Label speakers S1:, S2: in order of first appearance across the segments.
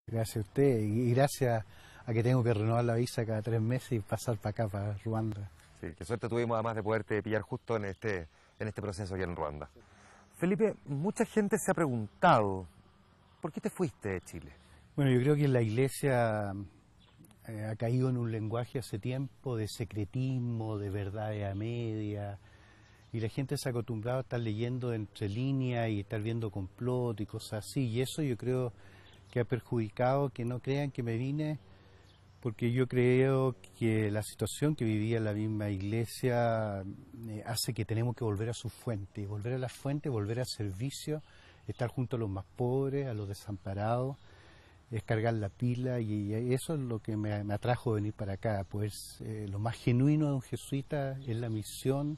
S1: Gracias a usted y gracias a que tengo que renovar la visa cada 3 meses y pasar para acá, para Ruanda.
S2: Sí, qué suerte tuvimos además de poderte pillar justo en este proceso aquí en Ruanda. Felipe, mucha gente se ha preguntado, ¿por qué te fuiste de Chile?
S1: Bueno, yo creo que la iglesia ha caído en un lenguaje hace tiempo de secretismo, de verdades a media, y la gente se ha acostumbrado a estar leyendo entre líneas y estar viendo complot y cosas así, y eso yo creo que ha perjudicado que no crean que me vine, porque yo creo que la situación que vivía la misma iglesia hace que tenemos que volver a su fuente, volver a la fuente, volver al servicio, estar junto a los más pobres, a los desamparados, es cargar la pila, y eso es lo que me atrajo a venir para acá. Pues lo más genuino de un jesuita es la misión,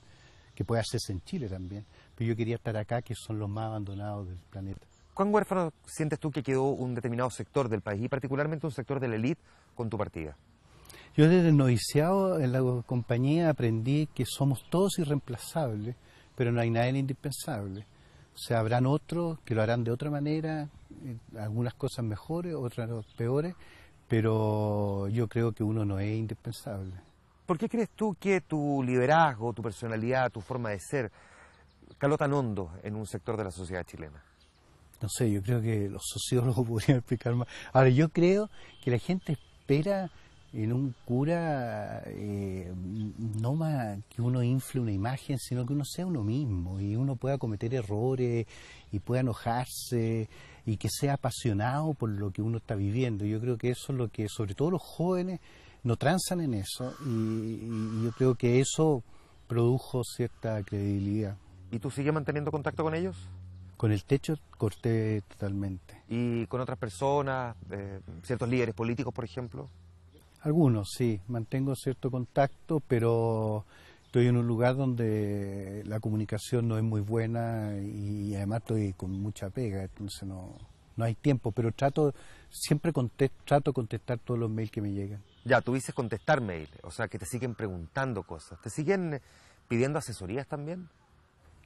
S1: que puede hacerse en Chile también, pero yo quería estar acá, que son los más abandonados del planeta.
S2: ¿Cuán huérfano sientes tú que quedó un determinado sector del país y particularmente un sector de la élite con tu partida?
S1: Yo desde el noviciado en la compañía aprendí que somos todos irreemplazables, pero no hay nadie indispensable. O sea, habrán otros que lo harán de otra manera, algunas cosas mejores, otras peores, pero yo creo que uno no es indispensable.
S2: ¿Por qué crees tú que tu liderazgo, tu personalidad, tu forma de ser caló tan hondo en un sector de la sociedad chilena?
S1: No sé, yo creo que los sociólogos podrían explicar más. Ahora, yo creo que la gente espera en un cura no más que uno infle una imagen, sino que uno sea uno mismo y uno pueda cometer errores y pueda enojarse y que sea apasionado por lo que uno está viviendo. Yo creo que eso es lo que, sobre todo los jóvenes, no transan en eso, y yo creo que eso produjo cierta credibilidad.
S2: ¿Y tú sigues manteniendo contacto con ellos?
S1: Con el techo corté totalmente.
S2: ¿Y con otras personas, ciertos líderes políticos, por ejemplo?
S1: Algunos, sí, mantengo cierto contacto, pero estoy en un lugar donde la comunicación no es muy buena y además estoy con mucha pega, entonces no hay tiempo, pero siempre trato de contestar todos los mails que me llegan.
S2: Ya, tú dices contestar mail, o sea, que te siguen preguntando cosas. ¿Te siguen pidiendo asesorías también?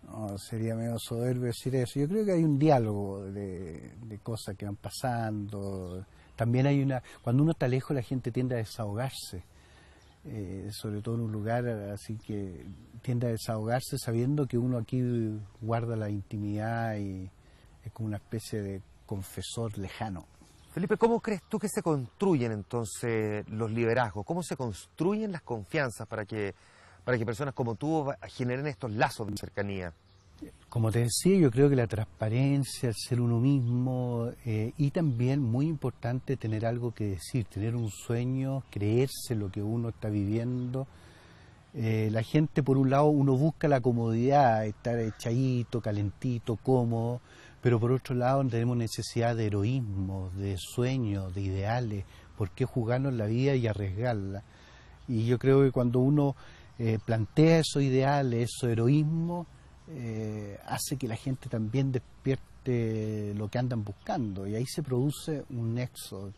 S1: No, sería medio soberbio decir eso. Yo creo que hay un diálogo de cosas que van pasando. También cuando uno está lejos, la gente tiende a desahogarse, sobre todo en un lugar así, que tiende a desahogarse sabiendo que uno aquí guarda la intimidad y es como una especie de confesor lejano.
S2: Felipe, ¿cómo crees tú que se construyen entonces los liderazgos? ¿Cómo se construyen las confianzas para que personas como tú generen estos lazos de cercanía?
S1: Como te decía, yo creo que la transparencia, el ser uno mismo, y también muy importante tener algo que decir, tener un sueño, creerse lo que uno está viviendo. La gente, por un lado, uno busca la comodidad, estar echadito, calentito, cómodo, pero por otro lado tenemos necesidad de heroísmo, de sueños, de ideales. ¿Por qué jugarnos la vida y arriesgarla? Y yo creo que cuando uno plantea esos ideales, esos heroísmos, hace que la gente también despierte lo que andan buscando, y ahí se produce un nexo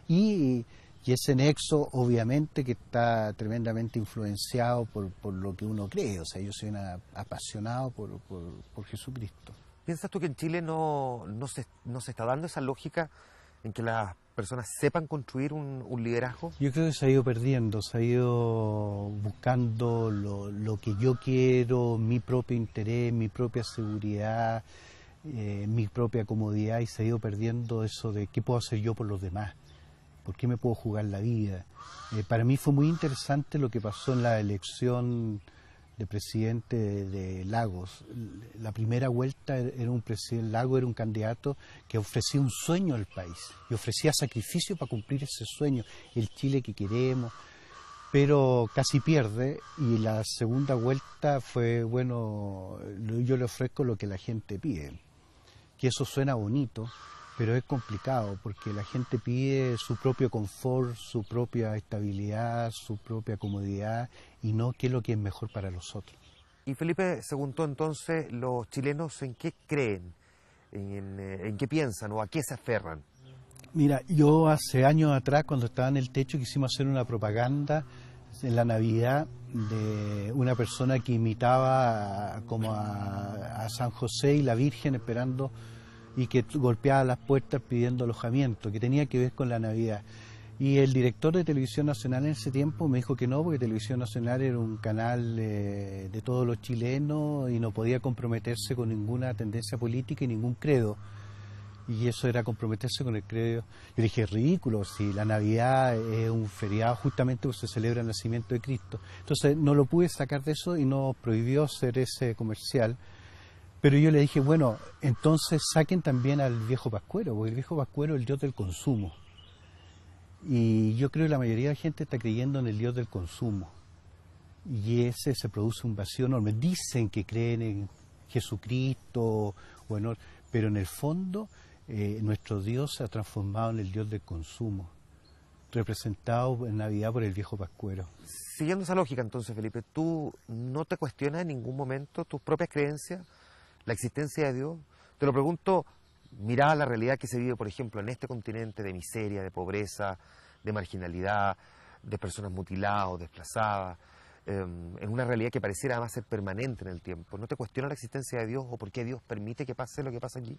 S1: y ese nexo obviamente que está tremendamente influenciado por lo que uno cree. O sea, yo soy apasionado por Jesucristo.
S2: ¿Piensas tú que en Chile no se está dando esa lógica en que las personas sepan construir un liderazgo?
S1: Yo creo que se ha ido perdiendo, se ha ido buscando lo que yo quiero, mi propio interés, mi propia seguridad, mi propia comodidad, y se ha ido perdiendo eso de qué puedo hacer yo por los demás, por qué me puedo jugar la vida. Para mí fue muy interesante lo que pasó en la elección de presidente de Lagos. La primera vuelta era un presidente, Lagos era un candidato que ofrecía un sueño al país y ofrecía sacrificio para cumplir ese sueño, el Chile que queremos, pero casi pierde. Y la segunda vuelta fue, bueno, yo le ofrezco lo que la gente pide, que eso suena bonito, pero es complicado porque la gente pide su propio confort, su propia estabilidad, su propia comodidad, y no qué es lo que es mejor para los otros.
S2: Y Felipe, según tú entonces, ¿los chilenos en qué creen? ¿En qué piensan o a qué se aferran?
S1: Mira, yo hace años atrás, cuando estaba en el techo, quisimos hacer una propaganda en la Navidad de una persona que imitaba como a San José y la Virgen esperando y que golpeaba las puertas pidiendo alojamiento, que tenía que ver con la Navidad. Y el director de Televisión Nacional en ese tiempo me dijo que no, porque Televisión Nacional era un canal de todos los chilenos y no podía comprometerse con ninguna tendencia política y ningún credo. Y eso era comprometerse con el credo. Yo le dije, es ridículo, si la Navidad es un feriado justamente porque se celebra el nacimiento de Cristo. Entonces no lo pude sacar de eso y nos prohibió hacer ese comercial. Pero yo le dije, bueno, entonces saquen también al viejo Pascuero, porque el viejo Pascuero es el dios del consumo. Y yo creo que la mayoría de la gente está creyendo en el dios del consumo. Y ese se produce un vacío enorme. Dicen que creen en Jesucristo, pero en el fondo nuestro Dios se ha transformado en el Dios del consumo, representado en Navidad por el viejo Pascuero.
S2: Siguiendo esa lógica entonces, Felipe, ¿tú no te cuestionas en ningún momento tus propias creencias, la existencia de Dios? Te lo pregunto, mirada la realidad que se vive, por ejemplo, en este continente de miseria, de pobreza, de marginalidad, de personas mutiladas o desplazadas, en una realidad que pareciera además ser permanente en el tiempo. ¿No te cuestionas la existencia de Dios o por qué Dios permite que pase lo que pasa allí?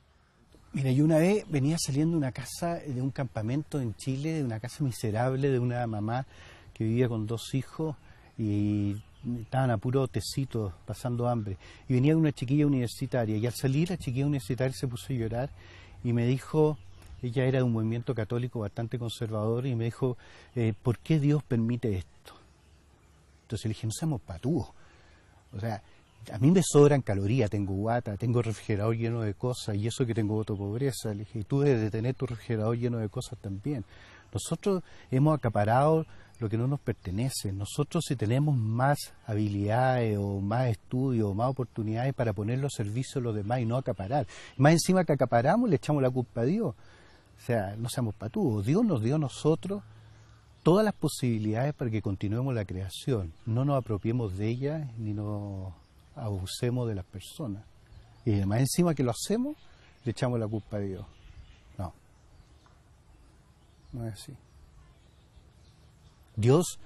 S1: Mira, yo una vez venía saliendo de una casa, de un campamento en Chile, de una casa miserable, de una mamá que vivía con 2 hijos y estaban a puro tecito, pasando hambre. Y venía una chiquilla universitaria y al salir la chiquilla universitaria se puso a llorar y me dijo, ella era de un movimiento católico bastante conservador y me dijo, ¿por qué Dios permite esto? Entonces le dije, no seamos patúos. O sea, a mí me sobran calorías, tengo guata, tengo refrigerador lleno de cosas y eso que tengo voto pobreza. Le dije, tú debes de tener tu refrigerador lleno de cosas también. Nosotros hemos acaparado lo que no nos pertenece. Nosotros si tenemos más habilidades o más estudios o más oportunidades para ponerlo a servicio de los demás y no acaparar. Más encima que acaparamos le echamos la culpa a Dios. O sea, no seamos patudos. Dios nos dio a nosotros todas las posibilidades para que continuemos la creación. No nos apropiemos de ella ni nos abusemos de las personas. Y además encima que lo hacemos, le echamos la culpa a Dios. No. No es así. Dios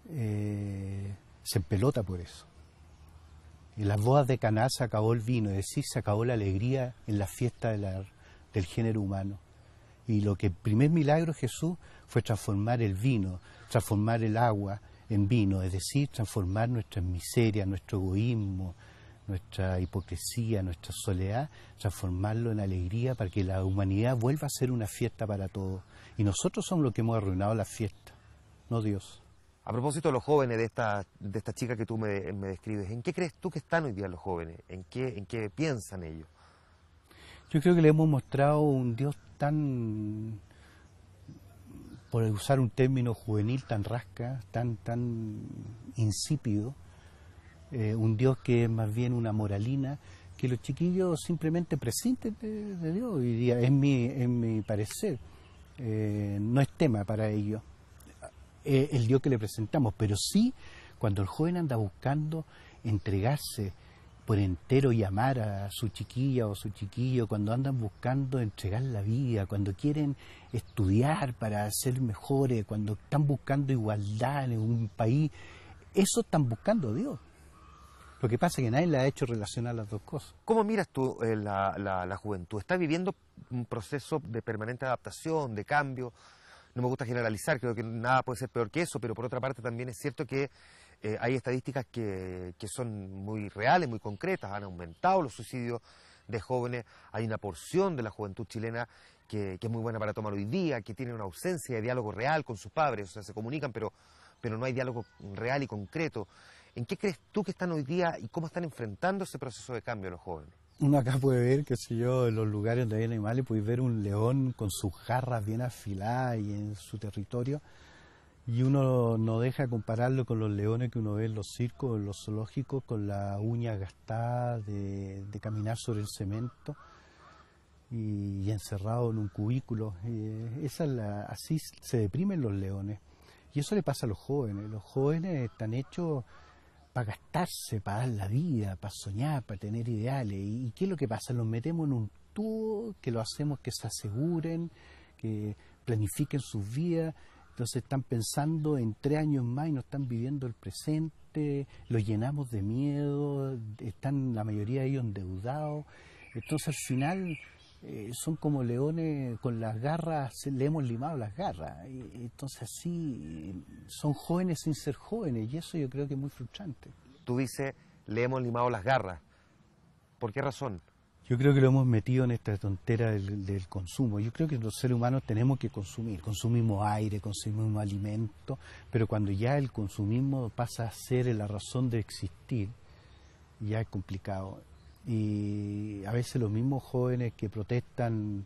S1: se empelota por eso. En las bodas de Caná se acabó el vino, es decir, se acabó la alegría en la fiesta del género humano. Y lo que el primer milagro de Jesús fue transformar el vino, transformar el agua en vino, es decir, transformar nuestras miserias, nuestro egoísmo, nuestra hipocresía, nuestra soledad, transformarlo en alegría para que la humanidad vuelva a ser una fiesta para todos. Y nosotros somos los que hemos arruinado la fiesta, no Dios.
S2: A propósito de los jóvenes, de esta chica que tú me describes, ¿en qué crees tú que están hoy día los jóvenes? ¿En qué piensan ellos?
S1: Yo creo que le hemos mostrado un Dios tan, por usar un término juvenil, tan rasca, tan insípido, un Dios que es más bien una moralina, que los chiquillos simplemente presenten de Dios hoy día, es mi parecer. No es tema para ellos el Dios que le presentamos, pero sí cuando el joven anda buscando entregarse por entero y amar a su chiquilla o su chiquillo, cuando andan buscando entregar la vida, cuando quieren estudiar para ser mejores, cuando están buscando igualdad en un país, eso están buscando a Dios. Lo que pasa es que nadie le ha hecho relacionar las dos cosas.
S2: ¿Cómo miras tú la juventud? ¿Está viviendo un proceso de permanente adaptación, de cambio? No me gusta generalizar, creo que nada puede ser peor que eso, pero por otra parte también es cierto que hay estadísticas que son muy reales, muy concretas. Han aumentado los suicidios de jóvenes, hay una porción de la juventud chilena que es muy buena para tomar hoy día, que tiene una ausencia de diálogo real con sus padres, o sea, se comunican, pero no hay diálogo real y concreto. ¿En qué crees tú que están hoy día y cómo están enfrentando ese proceso de cambio los jóvenes?
S1: Uno acá puede ver, qué sé yo, en los lugares donde hay animales, puede ver un león con sus garras bien afiladas y en su territorio, y uno no deja compararlo con los leones que uno ve en los circos, en los zoológicos, con la uña gastada de caminar sobre el cemento y encerrado en un cubículo. Así se deprimen los leones. Y eso le pasa a los jóvenes. Los jóvenes están hechos para gastarse, para dar la vida, para soñar, para tener ideales. ¿Y qué es lo que pasa? Los metemos en un tubo, que lo hacemos que se aseguren, que planifiquen sus vidas. Entonces están pensando en 3 años más y no están viviendo el presente, los llenamos de miedo, están la mayoría de ellos endeudados. Entonces al final son como leones con las garras, le hemos limado las garras. Entonces así son jóvenes sin ser jóvenes y eso yo creo que es muy frustrante.
S2: Tú dices, le hemos limado las garras. ¿Por qué razón?
S1: Yo creo que lo hemos metido en esta tontera del consumo. Yo creo que los seres humanos tenemos que consumir. Consumimos aire, consumimos alimento, pero cuando ya el consumismo pasa a ser la razón de existir, ya es complicado. Y a veces los mismos jóvenes que protestan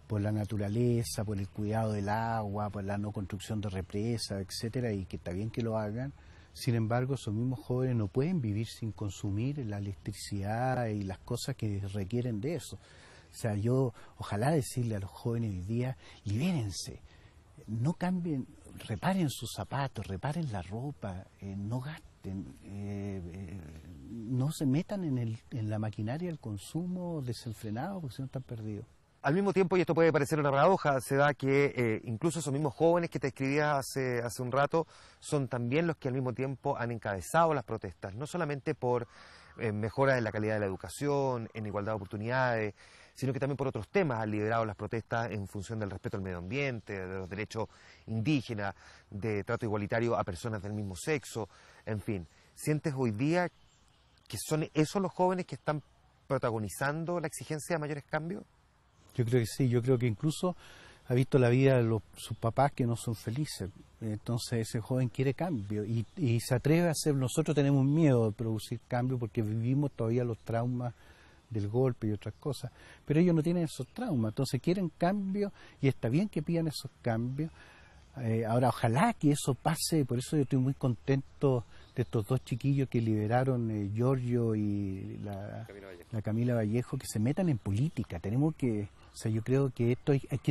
S1: por la naturaleza, por el cuidado del agua, por la no construcción de represas, etcétera, y que está bien que lo hagan. Sin embargo, esos mismos jóvenes no pueden vivir sin consumir la electricidad y las cosas que requieren de eso. O sea, yo ojalá decirle a los jóvenes hoy día, libérense, no cambien, reparen sus zapatos, reparen la ropa, no gasten, no se metan en la maquinaria del consumo desenfrenado porque si no están perdidos.
S2: Al mismo tiempo, y esto puede parecer una paradoja, se da que incluso esos mismos jóvenes que te escribía hace un rato son también los que al mismo tiempo han encabezado las protestas, no solamente por mejoras en la calidad de la educación, en igualdad de oportunidades, sino que también por otros temas han liderado las protestas en función del respeto al medio ambiente, de los derechos indígenas, de trato igualitario a personas del mismo sexo, en fin. ¿Sientes hoy día que son esos los jóvenes que están protagonizando la exigencia de mayores cambios?
S1: Yo creo que sí, yo creo que incluso ha visto la vida de sus papás que no son felices. Entonces ese joven quiere cambio y se atreve a hacer. Nosotros tenemos miedo de producir cambio porque vivimos todavía los traumas del golpe y otras cosas, pero ellos no tienen esos traumas, entonces quieren cambio y está bien que pidan esos cambios. Ahora ojalá que eso pase, por eso yo estoy muy contento de estos dos chiquillos que liberaron, Giorgio y la Camila Vallejo, que se metan en política. Tenemos que, o sea, yo creo que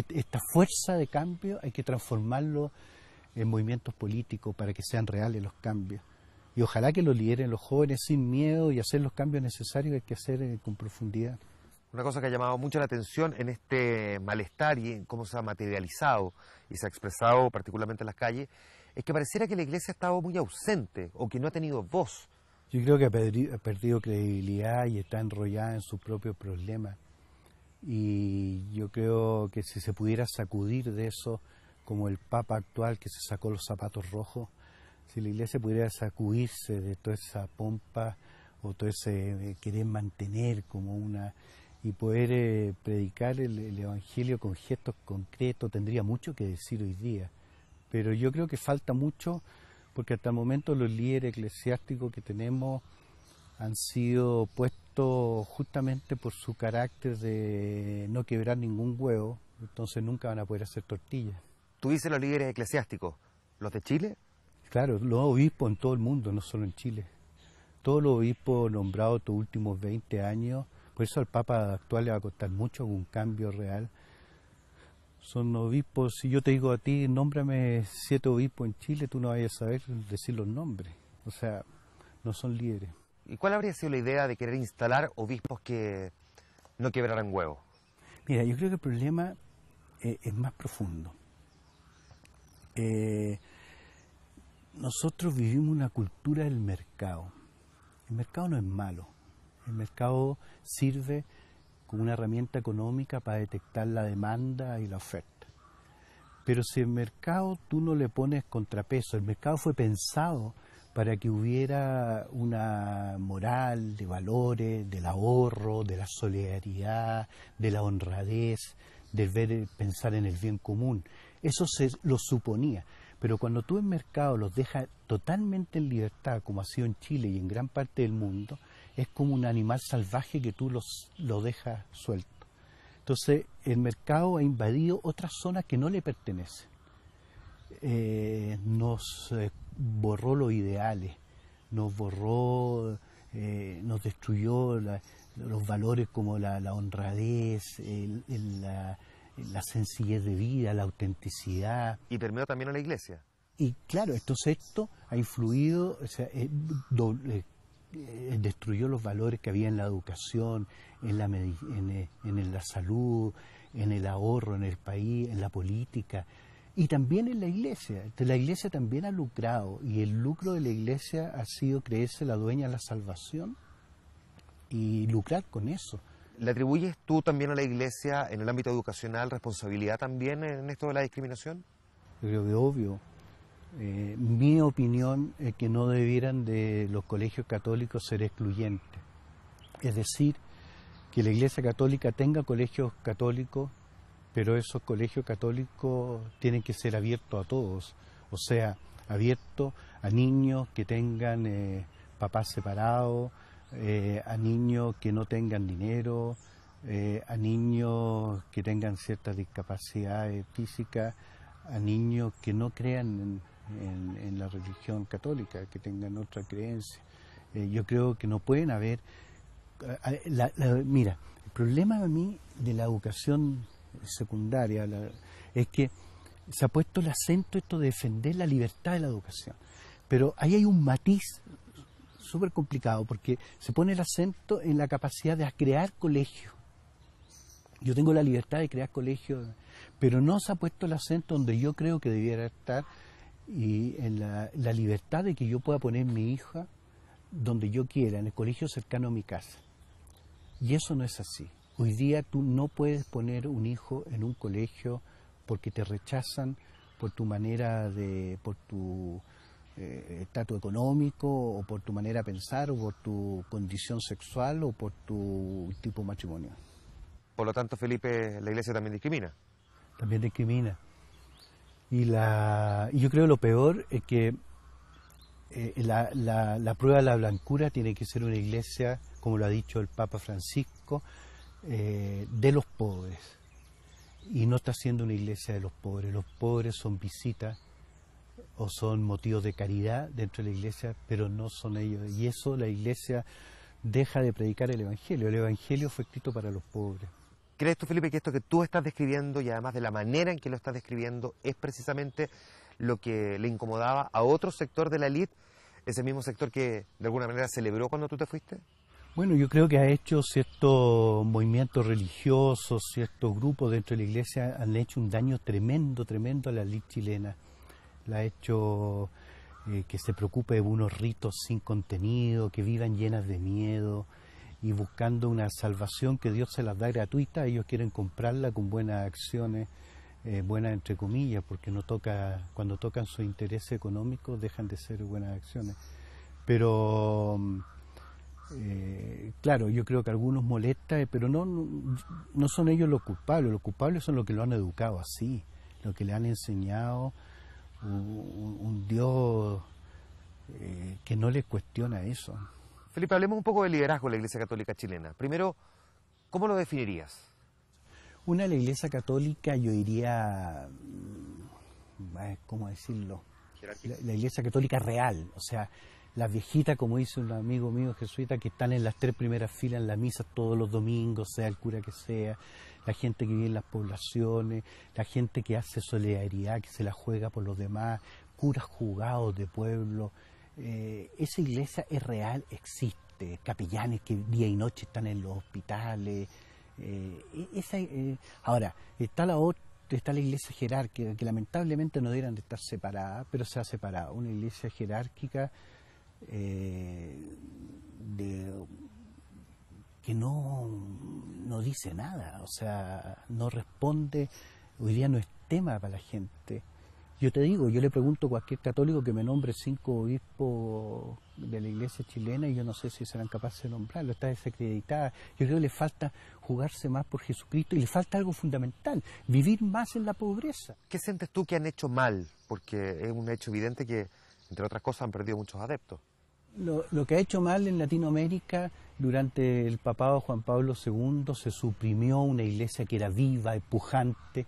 S1: esta fuerza de cambio hay que transformarlo en movimientos políticos para que sean reales los cambios. Y ojalá que lo lideren los jóvenes sin miedo y hacer los cambios necesarios que hay que hacer con profundidad.
S2: Una cosa que ha llamado mucho la atención en este malestar y en cómo se ha materializado y se ha expresado particularmente en las calles, es que pareciera que la Iglesia ha estado muy ausente o que no ha tenido voz.
S1: Yo creo que ha perdido credibilidad y está enrollada en sus propios problemas. Y yo creo que si se pudiera sacudir de eso, como el Papa actual que se sacó los zapatos rojos, si la Iglesia pudiera sacudirse de toda esa pompa o todo ese querer mantener como una... y poder predicar el Evangelio con gestos concretos, tendría mucho que decir hoy día. Pero yo creo que falta mucho, porque hasta el momento los líderes eclesiásticos que tenemos han sido puestos justamente por su carácter de no quebrar ningún huevo, entonces nunca van a poder hacer tortillas.
S2: Tú dices los líderes eclesiásticos, ¿los de Chile?
S1: Claro, los obispos en todo el mundo, no solo en Chile. Todos los obispos nombrados estos últimos 20 años, por eso al Papa actual le va a costar mucho un cambio real. Son obispos, si yo te digo a ti, nómbrame 7 obispos en Chile, tú no vayas a saber decir los nombres. O sea, no son líderes.
S2: ¿Y cuál habría sido la idea de querer instalar obispos que no quebraran huevos?
S1: Mira, yo creo que el problema es más profundo. Nosotros vivimos una cultura del mercado. El mercado no es malo. El mercado sirve como una herramienta económica para detectar la demanda y la oferta. Pero si el mercado tú no le pones contrapeso, el mercado fue pensado para que hubiera una moral de valores, del ahorro, de la solidaridad, de la honradez, del pensar en el bien común. Eso se lo suponía. Pero cuando tú el mercado los dejas totalmente en libertad, como ha sido en Chile y en gran parte del mundo, es como un animal salvaje que tú lo dejas suelto. Entonces el mercado ha invadido otras zonas que no le pertenecen. Nos borró los ideales, nos borró, nos destruyó los valores como la honradez, la sencillez de vida, la autenticidad.
S2: Y permeó también a la Iglesia.
S1: Y claro, entonces esto ha influido, o sea, destruyó los valores que había en la educación, en la salud, en el ahorro en el país, en la política y también en la Iglesia. Entonces, la Iglesia también ha lucrado y el lucro de la Iglesia ha sido creerse la dueña de la salvación y lucrar con eso.
S2: ¿Le atribuyes tú también a la Iglesia en el ámbito educacional responsabilidad también en esto de la discriminación?
S1: Yo creo que obvio. Mi opinión es que no debieran de los colegios católicos ser excluyentes. Es decir, que la Iglesia Católica tenga colegios católicos, pero esos colegios católicos tienen que ser abiertos a todos. O sea, abiertos a niños que tengan papás separados, a niños que no tengan dinero, a niños que tengan ciertas discapacidades físicas, a niños que no crean en la religión católica, que tengan otra creencia. Yo creo que no pueden haber... Mira, el problema a mí de la educación secundaria es que se ha puesto el acento esto de defender la libertad de la educación, pero ahí hay un matiz súper complicado, porque se pone el acento en la capacidad de crear colegios. Yo tengo la libertad de crear colegios, pero no se ha puesto el acento donde yo creo que debiera estar, y en la libertad de que yo pueda poner mi hija donde yo quiera, en el colegio cercano a mi casa. Y eso no es así. Hoy día tú no puedes poner un hijo en un colegio porque te rechazan por tu manera de, por tu estatus económico, o por tu manera de pensar, o por tu condición sexual, o por tu tipo matrimonial.
S2: Por lo tanto, Felipe, la Iglesia también discrimina.
S1: También discrimina. Y yo creo lo peor es que la prueba de la blancura tiene que ser una iglesia, como lo ha dicho el Papa Francisco, de los pobres. Y no está siendo una iglesia de los pobres. Los pobres son visitas o son motivos de caridad dentro de la iglesia, pero no son ellos. Y eso la iglesia deja de predicar el Evangelio. El Evangelio fue escrito para los pobres.
S2: ¿Crees tú, Felipe, que esto que tú estás describiendo, y además de la manera en que lo estás describiendo, es precisamente lo que le incomodaba a otro sector de la élite, ese mismo sector que de alguna manera celebró cuando tú te fuiste?
S1: Bueno, yo creo que ha hecho ciertos movimientos religiosos, ciertos grupos dentro de la iglesia han hecho un daño tremendo, tremendo a la élite chilena. La ha hecho que se preocupe de unos ritos sin contenido, que vivan llenas de miedo y buscando una salvación que Dios se las da gratuita. Ellos quieren comprarla con buenas acciones, buenas entre comillas, porque cuando tocan sus intereses económicos dejan de ser buenas acciones. Pero claro, yo creo que a algunos molesta, pero no son ellos los culpables son los que lo han educado así, los que le han enseñado un Dios que no les cuestiona eso.
S2: Felipe, hablemos un poco del liderazgo de la Iglesia Católica chilena. Primero, ¿cómo lo definirías?
S1: Una de la Iglesia Católica, yo diría, ¿cómo decirlo? La Iglesia Católica real, o sea, las viejitas, como dice un amigo mío jesuita, que están en las 3 primeras filas en la misa todos los domingos, sea el cura que sea, la gente que vive en las poblaciones, la gente que hace solidaridad, que se la juega por los demás, curas jugados de pueblo. Esa iglesia es real, existe, capellanes que día y noche están en los hospitales. Ahora, está la iglesia jerárquica, que lamentablemente no deberían de estar separadas, pero se ha separado. Una iglesia jerárquica que no dice nada, o sea, no responde. Hoy día no es tema para la gente. Yo te digo, yo le pregunto a cualquier católico que me nombre 5 obispos de la iglesia chilena y yo no sé si serán capaces de nombrarlo, está desacreditada. Yo creo que le falta jugarse más por Jesucristo y le falta algo fundamental, vivir más en la pobreza.
S2: ¿Qué sientes tú que han hecho mal? Porque es un hecho evidente que, entre otras cosas, han perdido muchos adeptos.
S1: Lo que ha hecho mal en Latinoamérica, durante el papado Juan Pablo II, se suprimió una iglesia que era viva, pujante,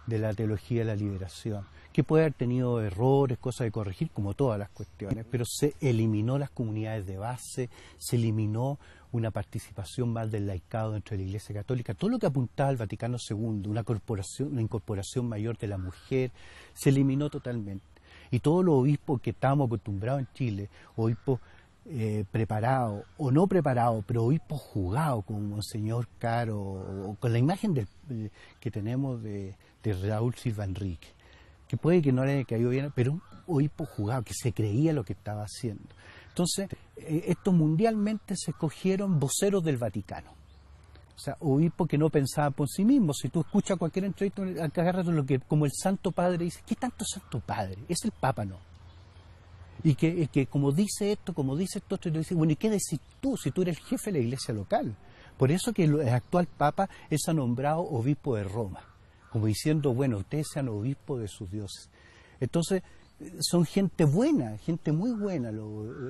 S1: de la teología de la liberación, que puede haber tenido errores, cosas de corregir, como todas las cuestiones, pero se eliminó las comunidades de base, se eliminó una participación más del laicado dentro de la Iglesia Católica, todo lo que apuntaba al Vaticano II, una incorporación mayor de la mujer, se eliminó totalmente. Y todos los obispos que estábamos acostumbrados en Chile, obispos preparados o no preparados, pero obispos jugados, como Monseñor Caro, o con la imagen que tenemos de Raúl Silva Enrique, que puede que no le haya caído bien, pero un obispo jugado, que se creía lo que estaba haciendo. Entonces, estos mundialmente se escogieron voceros del Vaticano. O sea, obispos que no pensaban por sí mismos. Si tú escuchas cualquier entrevista, agarras lo que, como el Santo Padre dice, ¿qué tanto Santo Padre? Es el Papa, no. Y que como dice esto, como dice esto, te dice, bueno, ¿y qué decís tú si tú eres el jefe de la iglesia local? Por eso que el actual Papa es nombrado obispo de Roma, como diciendo, bueno, ustedes sean obispos de sus dioses. Entonces, son gente buena, gente muy buena,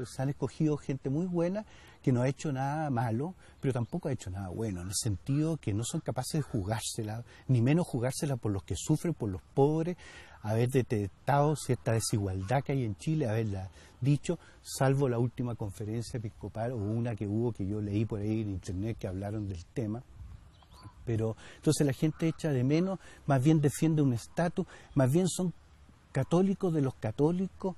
S1: se han escogido gente muy buena que no ha hecho nada malo, pero tampoco ha hecho nada bueno, en el sentido que no son capaces de jugársela, ni menos jugársela por los que sufren, por los pobres, haber detectado cierta desigualdad que hay en Chile, haberla dicho, salvo la última conferencia episcopal o una que hubo que yo leí por ahí en internet que hablaron del tema. Pero entonces la gente echa de menos, más bien defiende un estatus, más bien son católicos de los católicos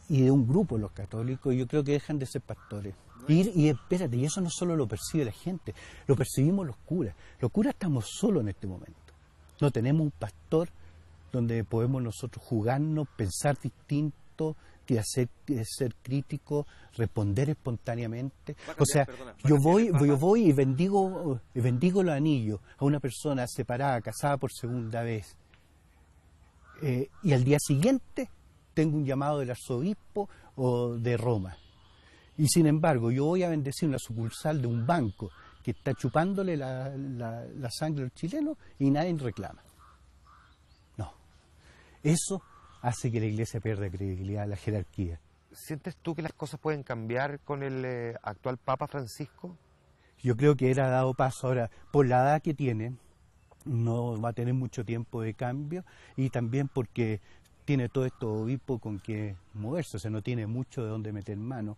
S1: y de un grupo de los católicos, yo creo que dejan de ser pastores. Y espérate, y eso no solo lo percibe la gente, lo percibimos los curas. Los curas estamos solos en este momento. No tenemos un pastor donde podemos nosotros jugarnos, pensar distinto, ser críticos, responder espontáneamente. O sea, yo voy y bendigo los anillos a una persona separada, casada por segunda vez. Y al día siguiente tengo un llamado del arzobispo o de Roma. Y sin embargo, yo voy a bendecir una sucursal de un banco que está chupándole la sangre al chileno y nadie reclama. No. Eso hace que la iglesia pierda credibilidad, la jerarquía.
S2: ¿Sientes tú que las cosas pueden cambiar con el actual Papa Francisco?
S1: Yo creo que él ha dado paso. Ahora, por la edad que tiene, no va a tener mucho tiempo de cambio, y también porque tiene todo esto obispo con que moverse, o sea, no tiene mucho de dónde meter mano.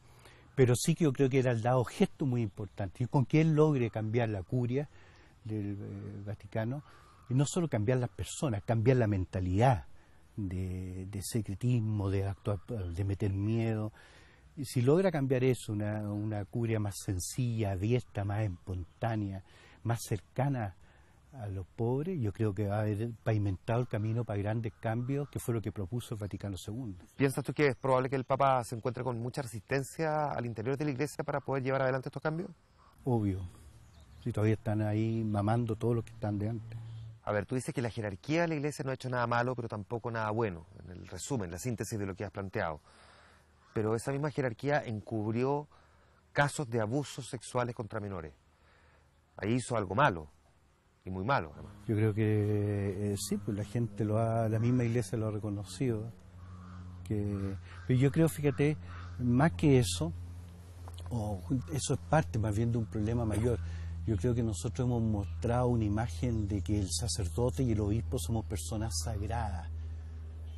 S1: Pero sí que yo creo que era el dado gesto muy importante, y con que él logre cambiar la curia del Vaticano, y no solo cambiar las personas, cambiar la mentalidad de secretismo, de actuar, de meter miedo. Y si logra cambiar eso, una curia más sencilla, abierta, más espontánea, más cercana a los pobres, yo creo que va a haber pavimentado el camino para grandes cambios, que fue lo que propuso el Vaticano II.
S2: ¿Piensas tú que es probable que el Papa se encuentre con mucha resistencia al interior de la Iglesia para poder llevar adelante estos cambios?
S1: Obvio, si todavía están ahí mamando todos los que están de antes.
S2: A ver, tú dices que la jerarquía de la Iglesia no ha hecho nada malo, pero tampoco nada bueno, en el resumen, la síntesis de lo que has planteado. Pero esa misma jerarquía encubrió casos de abusos sexuales contra menores. Ahí hizo algo malo. Y muy malo, además.
S1: Yo creo que sí, pues la gente la misma iglesia lo ha reconocido. Pero yo creo, fíjate, más que eso, eso es parte más bien de un problema mayor. Yo creo que nosotros hemos mostrado una imagen de que el sacerdote y el obispo somos personas sagradas,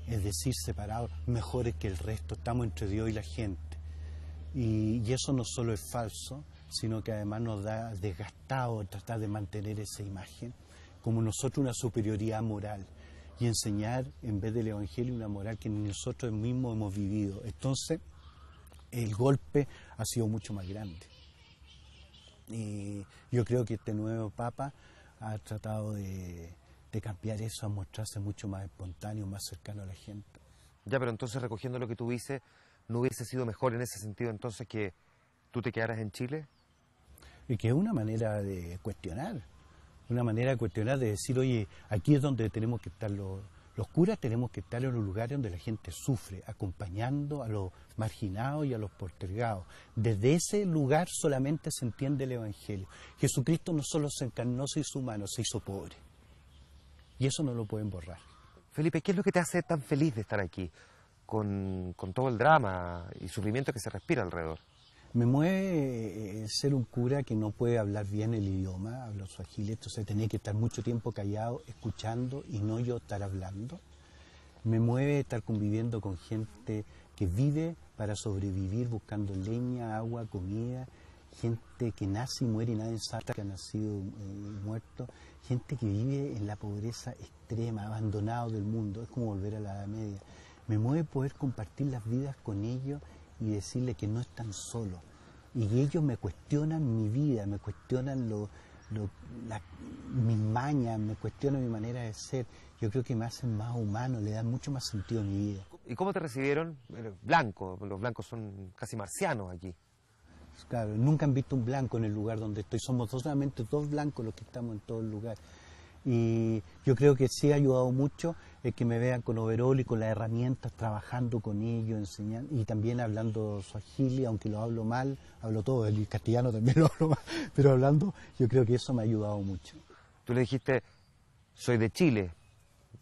S1: es decir, separados, mejores que el resto, estamos entre Dios y la gente. Y eso no solo es falso, sino que además nos da desgastado tratar de mantener esa imagen, como nosotros una superioridad moral, y enseñar en vez del Evangelio una moral que nosotros mismos hemos vivido. Entonces, el golpe ha sido mucho más grande. Y yo creo que este nuevo Papa ha tratado de cambiar eso, a mostrarse mucho más espontáneo, más cercano a la gente.
S2: Ya, pero entonces, recogiendo lo que tú dices, ¿no hubiese sido mejor en ese sentido entonces que tú te quedaras en Chile?
S1: Y que es una manera de cuestionar, de decir, oye, aquí es donde tenemos que estar los curas, tenemos que estar en los lugares donde la gente sufre, acompañando a los marginados y a los postergados. Desde ese lugar solamente se entiende el Evangelio. Jesucristo no solo se encarnó, se hizo humano, se hizo pobre. Y eso no lo pueden borrar.
S2: Felipe, ¿qué es lo que te hace tan feliz de estar aquí, con todo el drama y sufrimiento que se respira alrededor?
S1: Me mueve ser un cura que no puede hablar bien el idioma, hablo suajili, entonces tenía que estar mucho tiempo callado, escuchando y no yo estar hablando. Me mueve estar conviviendo con gente que vive para sobrevivir buscando leña, agua, comida, gente que nace y muere y nadie sabe que ha nacido muerto, gente que vive en la pobreza extrema, abandonado del mundo, es como volver a la Edad Media. Me mueve poder compartir las vidas con ellos y decirle que no están solos. Y ellos me cuestionan mi vida, me cuestionan mis mañas, me cuestionan mi manera de ser. Yo creo que me hacen más humano, le dan mucho más sentido a mi vida.
S2: ¿Y cómo te recibieron? Blanco, los blancos son casi marcianos aquí.
S1: Claro, nunca han visto un blanco en el lugar donde estoy. Somos solamente 2 blancos los que estamos en todo el lugar. Y yo creo que sí ha ayudado mucho el que me vean con overol y con las herramientas, trabajando con ellos, enseñando, y también hablando swahili, aunque lo hablo mal, hablo todo, el castellano también lo hablo mal, pero hablando, yo creo que eso me ha ayudado mucho.
S2: Tú le dijiste, soy de Chile,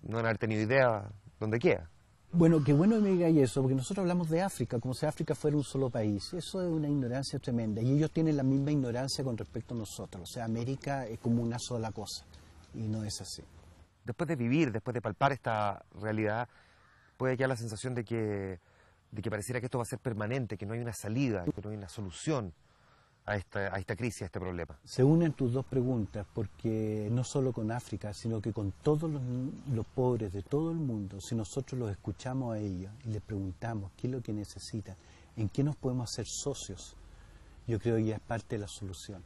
S2: no van a haber tenido idea dónde queda.
S1: Bueno, qué bueno que me digáis eso, porque nosotros hablamos de África, como si África fuera un solo país. Eso es una ignorancia tremenda, y ellos tienen la misma ignorancia con respecto a nosotros. O sea, América es como una sola cosa, y no es así.
S2: Después de vivir, después de palpar esta realidad, puede quedar la sensación de que pareciera que esto va a ser permanente, que no hay una salida, que no hay una solución a esta crisis, a este problema.
S1: Se unen tus dos preguntas, porque no solo con África, sino que con todos los pobres de todo el mundo, si nosotros los escuchamos a ellos y les preguntamos qué es lo que necesitan, en qué nos podemos hacer socios, yo creo que ya es parte de la solución.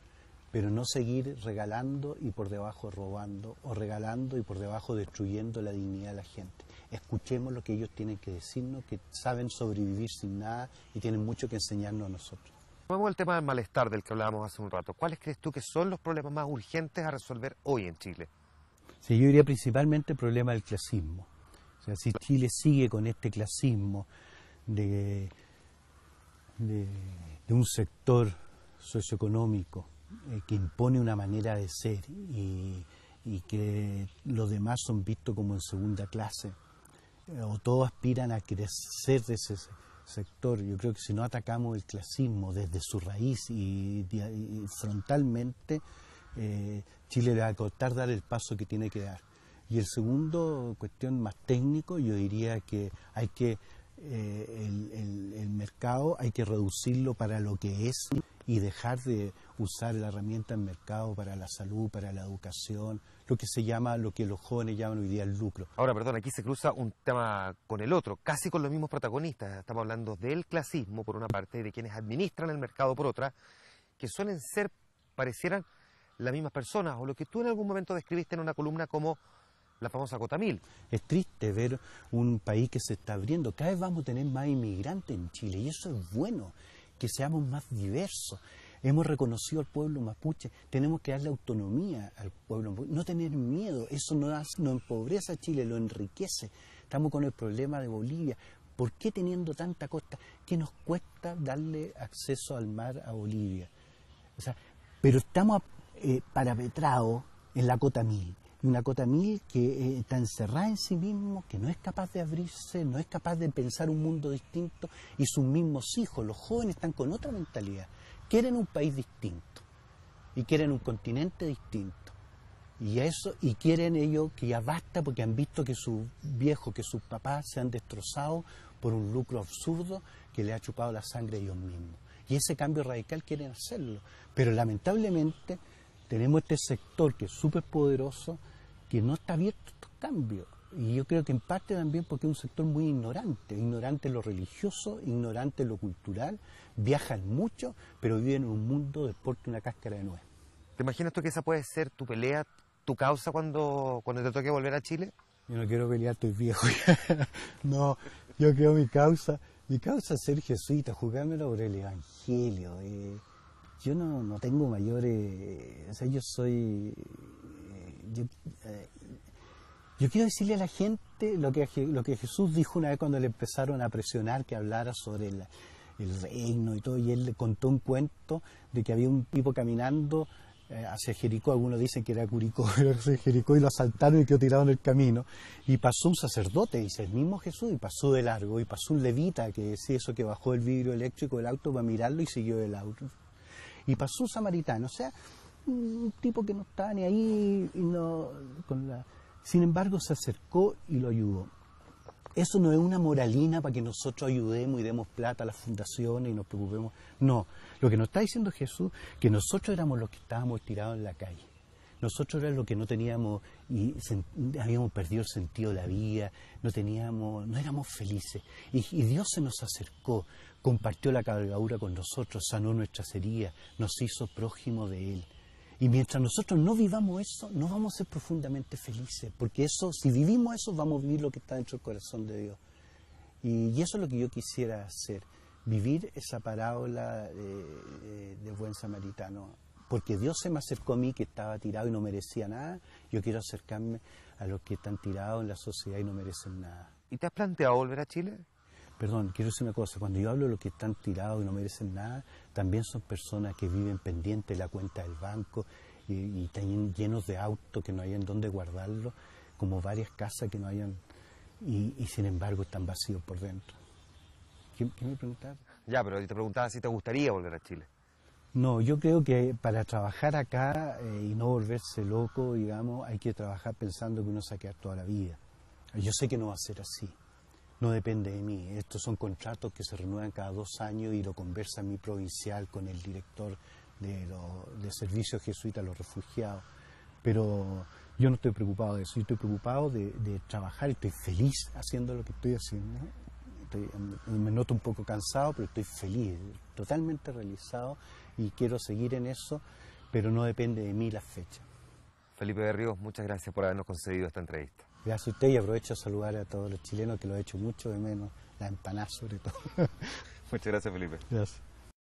S1: Pero no seguir regalando y por debajo robando, o regalando y por debajo destruyendo la dignidad de la gente. Escuchemos lo que ellos tienen que decirnos, que saben sobrevivir sin nada y tienen mucho que enseñarnos a nosotros.
S2: Tomemos el tema del malestar del que hablábamos hace un rato. ¿Cuáles crees tú que son los problemas más urgentes a resolver hoy en Chile?
S1: Sí, yo diría principalmente el problema del clasismo. O sea, si Chile sigue con este clasismo de un sector socioeconómico que impone una manera de ser y que los demás son vistos como en segunda clase, o todos aspiran a crecer de ese sector. Yo creo que si no atacamos el clasismo desde su raíz y frontalmente, Chile le va a costar dar el paso que tiene que dar. Y el segundo, cuestión más técnico, yo diría que hay que el mercado hay que reducirlo para lo que es y dejar de usar la herramienta del mercado para la salud, para la educación, lo que los jóvenes llaman hoy día el lucro.
S2: Ahora, perdón, aquí se cruza un tema con el otro, casi con los mismos protagonistas. Estamos hablando del clasismo, por una parte, y de quienes administran el mercado, por otra, que suelen ser, parecieran, las mismas personas, o lo que tú en algún momento describiste en una columna como la famosa cota 1000.
S1: Es triste ver un país que se está abriendo. Cada vez vamos a tener más inmigrantes en Chile, y eso es bueno, que seamos más diversos. Hemos reconocido al pueblo mapuche, tenemos que darle autonomía al pueblo mapuche, no tener miedo. Eso no empobrece a Chile, lo enriquece. Estamos con el problema de Bolivia. ¿Por qué teniendo tanta costa? ¿Qué nos cuesta darle acceso al mar a Bolivia? O sea, pero estamos parapetrados en la cota 1000. Y una cota 1000 que está encerrada en sí mismo, que no es capaz de abrirse, no es capaz de pensar un mundo distinto, y sus mismos hijos, los jóvenes, están con otra mentalidad. Quieren un país distinto y quieren un continente distinto. Y quieren ellos que ya basta, porque han visto que sus viejos, que sus papás se han destrozado por un lucro absurdo que le ha chupado la sangre a ellos mismos. Y ese cambio radical quieren hacerlo. Pero lamentablemente tenemos este sector que es súper poderoso, que no está abierto a estos cambios. Y yo creo que en parte también porque es un sector muy ignorante en lo religioso, ignorante en lo cultural, viajan mucho, pero viven en un mundo de porte una cáscara de nuez.
S2: ¿Te imaginas tú que esa puede ser tu pelea, tu causa cuando te toque volver a Chile?
S1: Yo no quiero pelear, estoy viejo. No, yo creo mi causa es ser jesuita, jugármelo por el Evangelio. Yo no tengo mayores, o sea, yo soy... Yo quiero decirle a la gente lo que Jesús dijo una vez cuando le empezaron a presionar que hablara sobre el reino y todo, y él le contó un cuento de que había un tipo caminando hacia Jericó. Algunos dicen que era Curicó, pero hacia Jericó, y lo asaltaron y quedó tirado en el camino, y pasó un sacerdote, dice el mismo Jesús, y pasó de largo, y pasó un levita que decía eso, que bajó el vidrio eléctrico del auto para mirarlo y siguió el auto, y pasó un samaritano, o sea, un tipo que no estaba ni ahí, y sin embargo se acercó y lo ayudó. Eso no es una moralina para que nosotros ayudemos y demos plata a las fundaciones y nos preocupemos. No, lo que nos está diciendo Jesús, que nosotros éramos los que estábamos tirados en la calle. Nosotros éramos los que no teníamos, y habíamos perdido el sentido de la vida, no éramos felices. Y Dios se nos acercó, compartió la cabalgadura con nosotros, sanó nuestras heridas, nos hizo prójimo de Él. Y mientras nosotros no vivamos eso, no vamos a ser profundamente felices, porque eso, si vivimos eso, vamos a vivir lo que está dentro del corazón de Dios. Y eso es lo que yo quisiera hacer. vivir esa parábola de buen samaritano. Porque Dios se me acercó a mí que estaba tirado y no merecía nada, yo quiero acercarme a los que están tirados en la sociedad y no merecen nada.
S2: ¿Y te has planteado volver a Chile?
S1: Perdón, quiero decir una cosa, cuando yo hablo de los que están tirados y no merecen nada, también son personas que viven pendientes de la cuenta del banco y están llenos de autos que no hayan dónde guardarlo, como varias casas que no hayan, y sin embargo están vacíos por dentro. ¿Qué me preguntaste?
S2: Ya, pero te preguntaba si te gustaría volver a Chile.
S1: No, yo creo que para trabajar acá y no volverse loco, digamos, hay que trabajar pensando que uno se va a quedar toda la vida. Yo sé que no va a ser así. No depende de mí. Estos son contratos que se renuevan cada 2 años y lo conversa mi provincial con el director de servicios jesuitas a los refugiados. Pero yo no estoy preocupado de eso. Yo estoy preocupado de trabajar. Estoy feliz haciendo lo que estoy haciendo. Me noto un poco cansado, pero estoy feliz, totalmente realizado y quiero seguir en eso, pero no depende de mí la fecha.
S2: Felipe Berríos, muchas gracias por habernos concedido esta entrevista.
S1: Gracias a usted y aprovecho a saludar a todos los chilenos que lo he hecho mucho de menos, la empanada sobre todo.
S2: Muchas gracias, Felipe.
S1: Gracias.